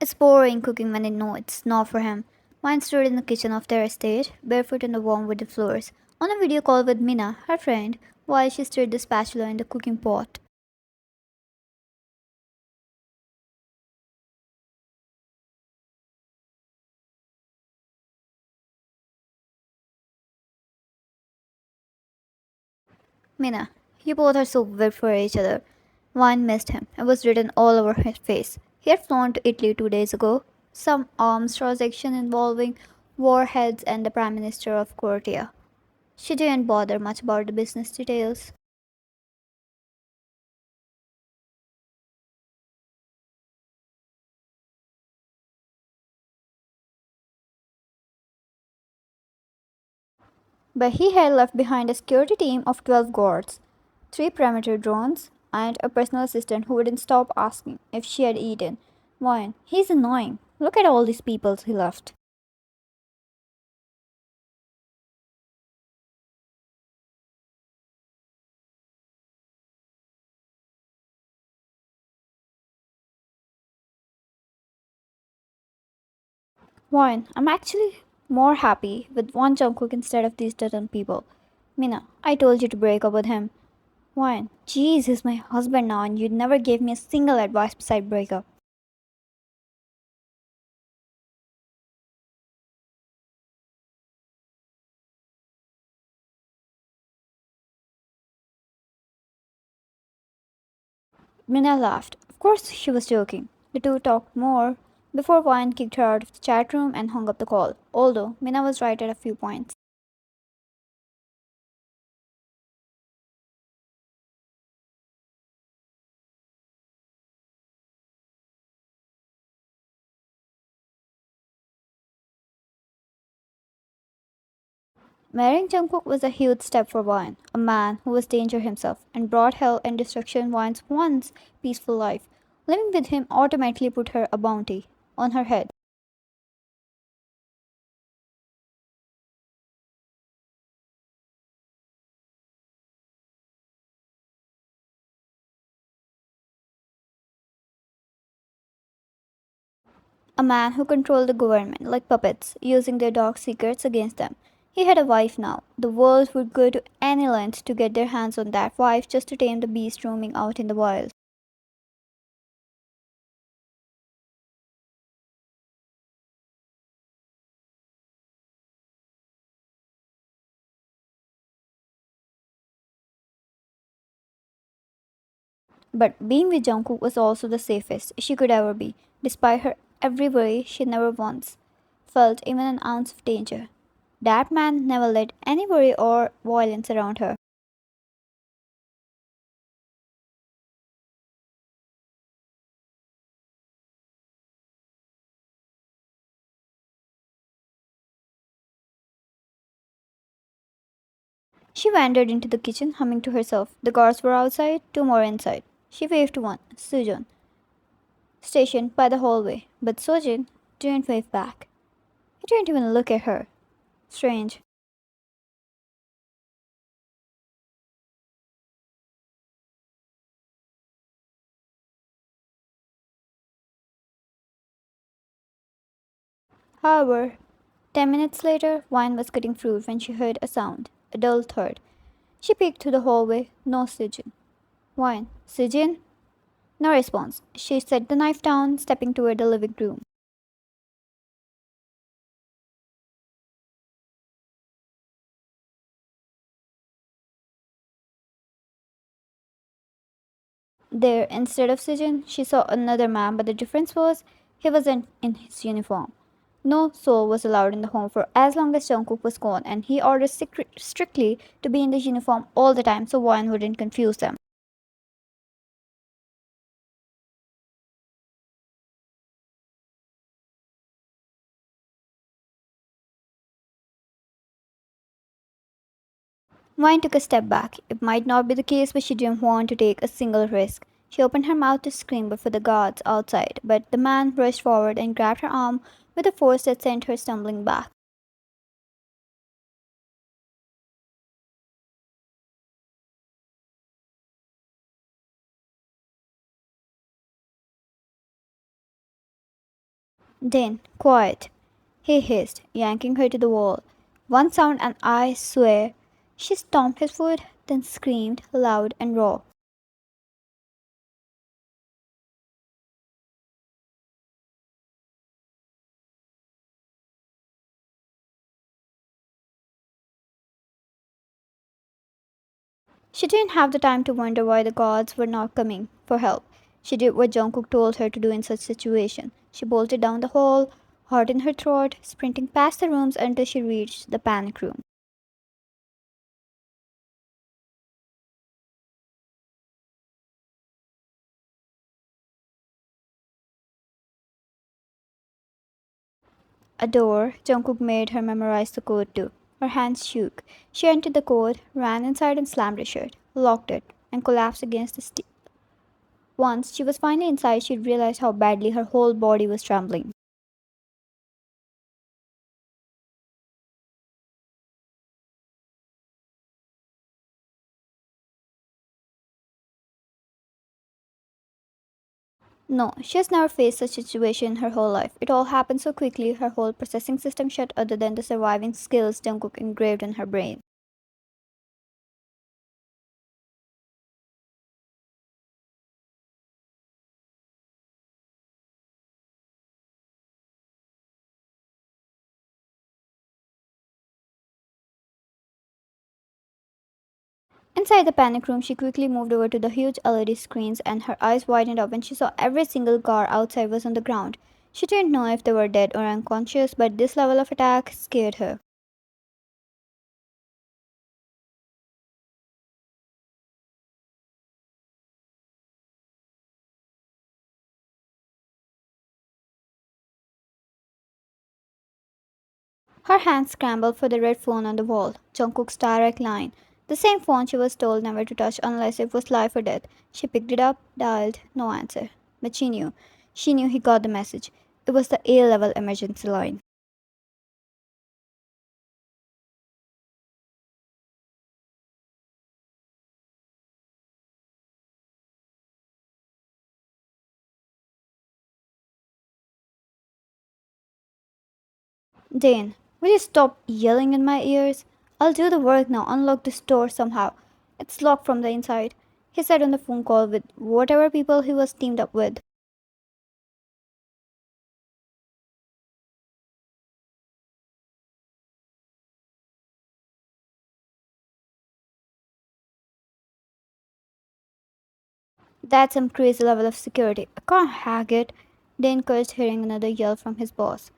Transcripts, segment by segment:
It's boring cooking when I know it's not for him. Mine stood in the kitchen of their estate, barefoot on the warm wooden floors, on a video call with Mina, her friend, while she stirred the spatula in the cooking pot. Mina, you both are so weird for each other. Wine missed him. It was written all over his face. He had flown to Italy 2 days ago. Some arms transaction involving warheads and the Prime Minister of Croatia. She didn't bother much about the business details. But he had left behind a security team of 12 guards, 3 perimeter drones, and a personal assistant who wouldn't stop asking if she had eaten. Wine, he's annoying. Look at all these people he left. Wine, I'm actually more happy with one Jungkook instead of these dozen people. Mina, I told you to break up with him. Wine, jeez, he's my husband now and you never gave me a single advice beside breakup. Mina laughed. Of course she was joking. The two talked more before Wine kicked her out of the chat room and hung up the call, although Mina was right at a few points. Marrying Jungkook was a huge step for Wine, a man who was danger himself and brought hell and destruction in Wine's once peaceful life. Living with him automatically put her a bounty on her head. A man who controlled the government like puppets, using their dark secrets against them. He had a wife now. The world would go to any length to get their hands on that wife just to tame the beast roaming out in the wild. But being with Jungkook was also the safest she could ever be. Despite her every worry, she never once felt even an ounce of danger. That man never let any worry or violence around her. She wandered into the kitchen, humming to herself. The guards were outside, two more inside. She waved to one, Sujun, stationed by the hallway, but Sojin didn't wave back. He didn't even look at her. Strange. However, 10 minutes later, Wine was cutting fruit when she heard a sound, a dull thud. She peeked through the hallway. No Sujin. Wine. Sujin? No response. She set the knife down, stepping toward the living room. There, instead of Sujin, she saw another man, but the difference was he wasn't in his uniform. No soul was allowed in the home for as long as Jungkook was gone, and he ordered strictly to be in the uniform all the time so Wine wouldn't confuse them. Wine took a step back. It might not be the case, but she didn't want to take a single risk. She opened her mouth to scream but for the guards outside, but the man rushed forward and grabbed her arm with a force that sent her stumbling back. Then, quiet, he hissed, yanking her to the wall. One sound, and I swear, she stomped his foot, then screamed loud and raw. She didn't have the time to wonder why the gods were not coming for help. She did what Jungkook told her to do in such situation. She bolted down the hall, heart in her throat, sprinting past the rooms until she reached the panic room. A door, Jungkook made her memorize the code too. Her hands shook. She entered the code, ran inside and slammed it shut, locked it, and collapsed against the steel. Once she was finally inside, she realized how badly her whole body was trembling. No, she has never faced such a situation in her whole life. It all happened so quickly, her whole processing system shut other than the surviving skills Jungkook engraved in her brain. Inside the panic room, she quickly moved over to the huge LED screens and her eyes widened up when she saw every single car outside was on the ground. She didn't know if they were dead or unconscious, but this level of attack scared her. Her hands scrambled for the red phone on the wall, Jungkook's direct line. The same phone she was told never to touch unless it was life or death. She picked it up, dialed, no answer. But she knew. She knew he got the message. It was the A level emergency line. Dane, will you stop yelling in my ears? I'll do the work now. Unlock this door somehow. It's locked from the inside, he said on the phone call with whatever people he was teamed up with. That's some crazy level of security. I can't hack it. Dane cursed, hearing another yell from his boss.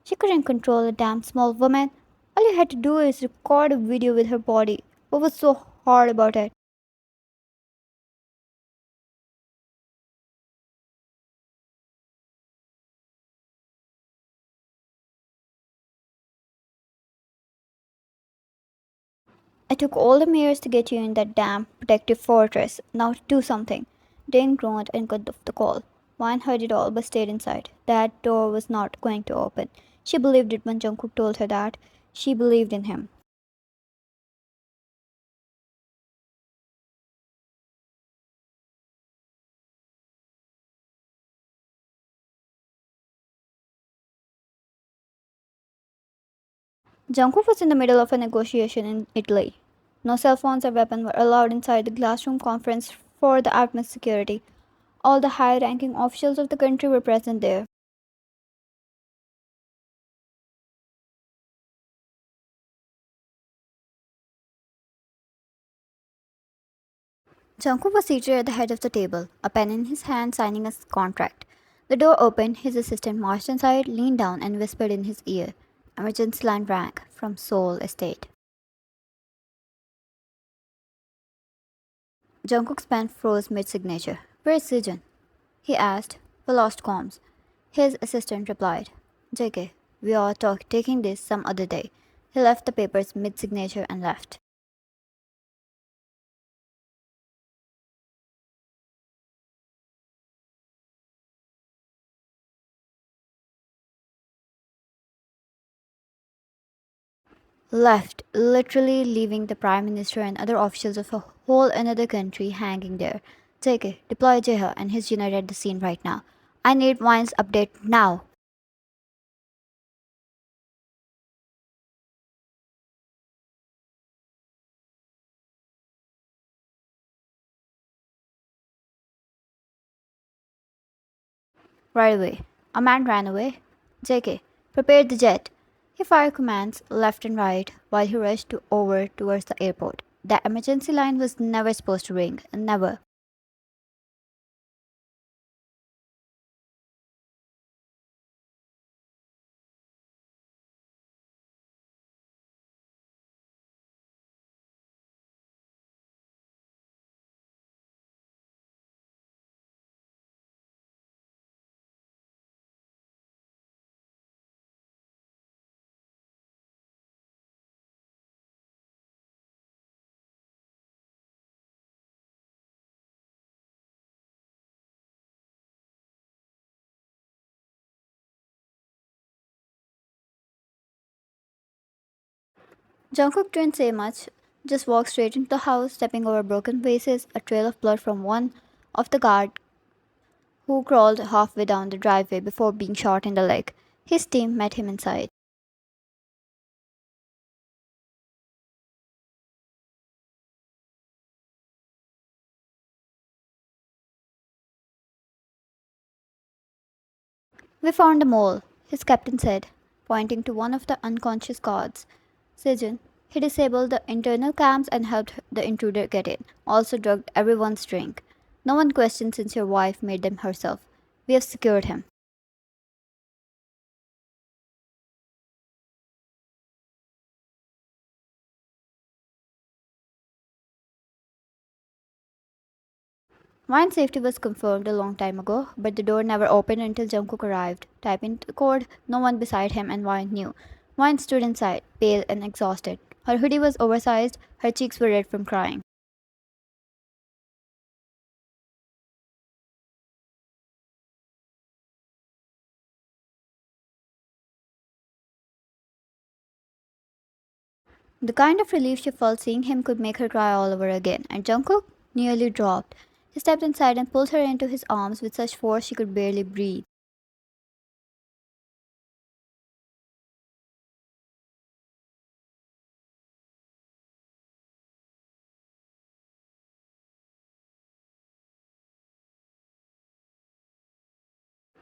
She couldn't control a damn small woman. All you had to do is record a video with her body. What was so hard about it? I took all the mirrors to get you in that damn protective fortress. Now do something. Dane groaned and cut off the call. Wine heard it all but stayed inside. That door was not going to open. She believed it when Jungkook told her that. She believed in him. Jungkook was in the middle of a negotiation in Italy. No cell phones or weapons were allowed inside the glassroom conference for the utmost security. All the high ranking officials of the country were present there. Jungkook was seated at the head of the table, a pen in his hand, signing a contract. The door opened, his assistant marched inside, leaned down, and whispered in his ear. Emergency line rang from Seoul Estate. Jungkook's pen froze mid signature. Where is Sejun? He asked. We lost comms. His assistant replied, JK, we are taking this some other day. He left the papers mid signature and left. Left, literally leaving the Prime Minister and other officials of a whole another country hanging there. JK, deploy Jeha and his unit at the scene right now. I need Wine's update now. Right away. A man ran away. JK, prepare the jet. He fired commands left and right while he rushed over towards the airport. The emergency line was never supposed to ring. Never. Jungkook didn't say much, just walked straight into the house, stepping over broken vases, a trail of blood from one of the guard who crawled halfway down the driveway before being shot in the leg. His team met him inside. We found the mole, his captain said, pointing to one of the unconscious guards. Sejun, he disabled the internal cams and helped the intruder get in. Also drugged everyone's drink. No one questioned since your wife made them herself. We have secured him. Mine safety was confirmed a long time ago, but the door never opened until Jungkook arrived. Typing the code, no one beside him and Wine knew. Wine stood inside, pale and exhausted. Her hoodie was oversized, her cheeks were red from crying. The kind of relief she felt seeing him could make her cry all over again, and Jungkook nearly dropped. He stepped inside and pulled her into his arms with such force she could barely breathe.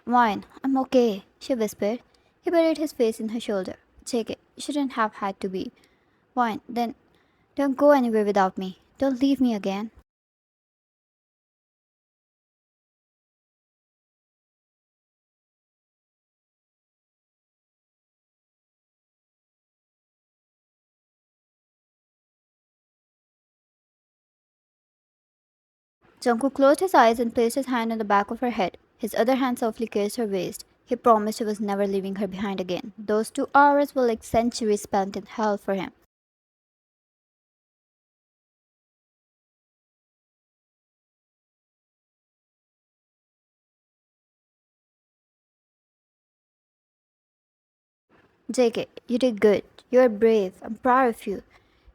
Wine, I'm okay, she whispered. He buried his face in her shoulder. Take it, shouldn't have had to be. Wine, then don't go anywhere without me. Don't leave me again. Jungkook closed his eyes and placed his hand on the back of her head. His other hand softly kissed her waist. He promised he was never leaving her behind again. Those 2 hours were like centuries spent in hell for him. JK, you did good. You're brave. I'm proud of you.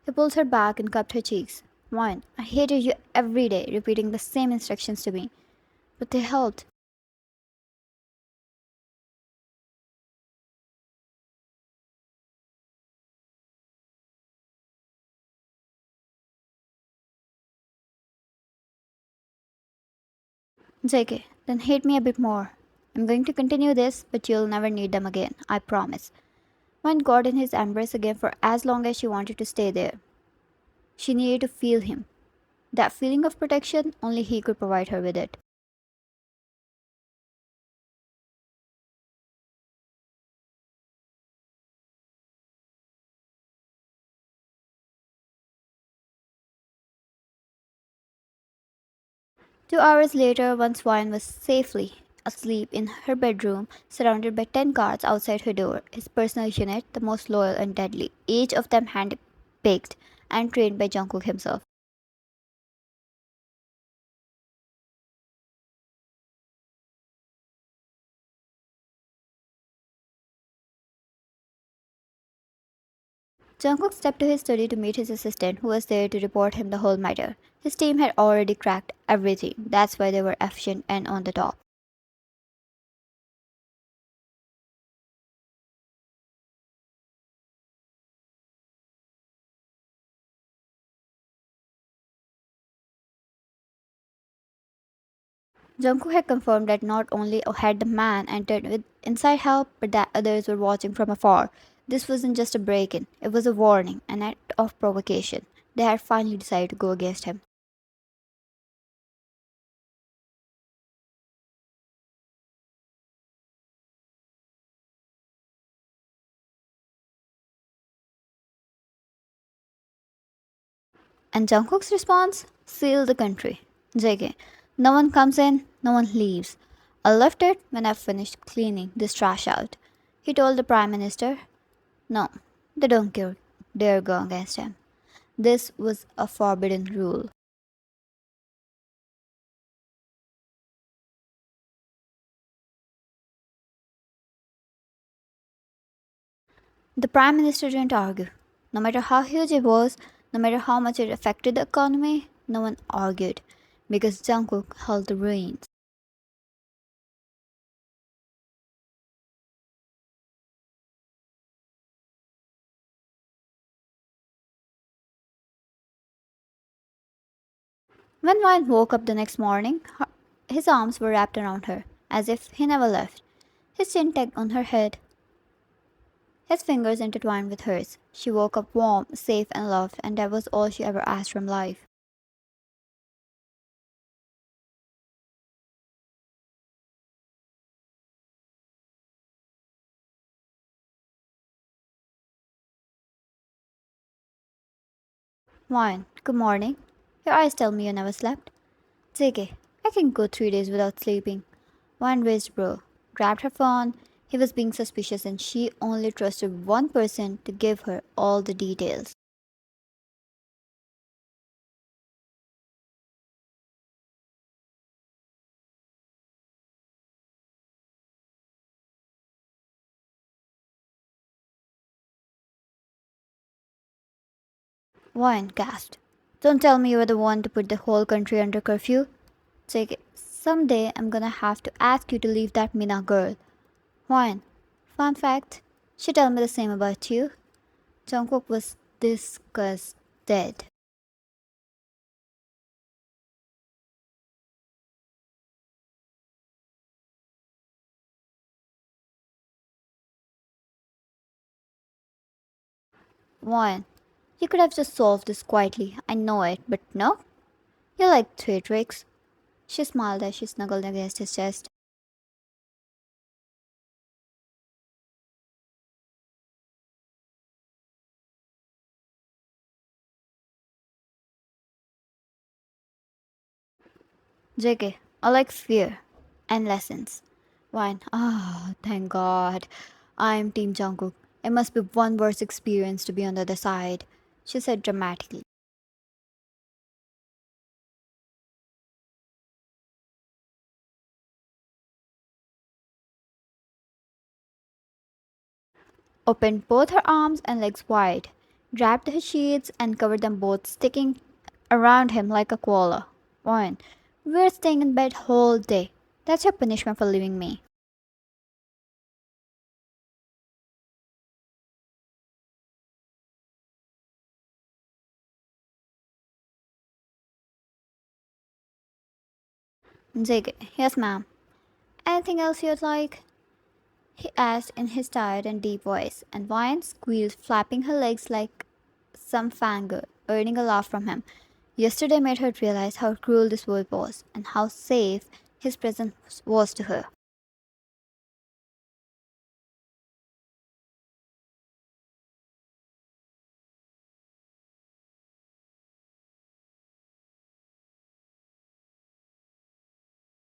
He pulled her back and cupped her cheeks. One, I hated you every day, repeating the same instructions to me. But they helped. JK, then hate me a bit more. I'm going to continue this, but you'll never need them again. I promise. One got in his embrace again for as long as she wanted to stay there. She needed to feel him. That feeling of protection, only he could provide her with it. 2 hours later, once Wine was safely asleep in her bedroom, surrounded by 10 guards outside her door, his personal unit, the most loyal and deadly, each of them hand-picked and trained by Jungkook himself. Jungkook stepped to his study to meet his assistant, who was there to report him the whole matter. His team had already cracked everything. That's why they were efficient and on the top. Jungkook had confirmed that not only had the man entered with inside help, but that others were watching from afar. This wasn't just a break-in; it was a warning, an act of provocation. They had finally decided to go against him. And Jungkook's response sealed the country. JK, no one comes in, no one leaves. I left it when I finished cleaning this trash out. He told the Prime Minister, no, they don't dare go against him. This was a forbidden rule. The Prime Minister didn't argue. No matter how huge it was, no matter how much it affected the economy, no one argued because Jungkook held the reins. When Ryan woke up the next morning, his arms were wrapped around her, as if he never left. His chin tugged on her head, his fingers intertwined with hers. She woke up warm, safe, and loved, and that was all she ever asked from life. Ryan, good morning. Your eyes tell me you never slept. JK, I can go 3 days without sleeping. Ryan raised bro, grabbed her phone. He was being suspicious, and she only trusted one person to give her all the details. Ryan gasped. Don't tell me you were the one to put the whole country under curfew. JK, someday I'm gonna have to ask you to leave that Mina girl. Ryan, fun fact, she told me the same about you. Jungkook was disgusted. Ryan, you could have just solved this quietly, I know it, but no? You like theatrics. She smiled as she snuggled against his chest. JK, I like fear and lessons. Ryan, thank God. I'm Team Jungkook. It must be one worse experience to be on the other side, she said dramatically. Opened both her arms and legs wide, grabbed his sheets and covered them both, sticking around him like a koala. Ryan, we're staying in bed whole day. That's your punishment for leaving me. JK, yes ma'am. Anything else you'd like? He asked in his tired and deep voice, and Ryan squealed, flapping her legs like some fangirl, earning a laugh from him. Yesterday made her realize how cruel this world was, and how safe his presence was to her.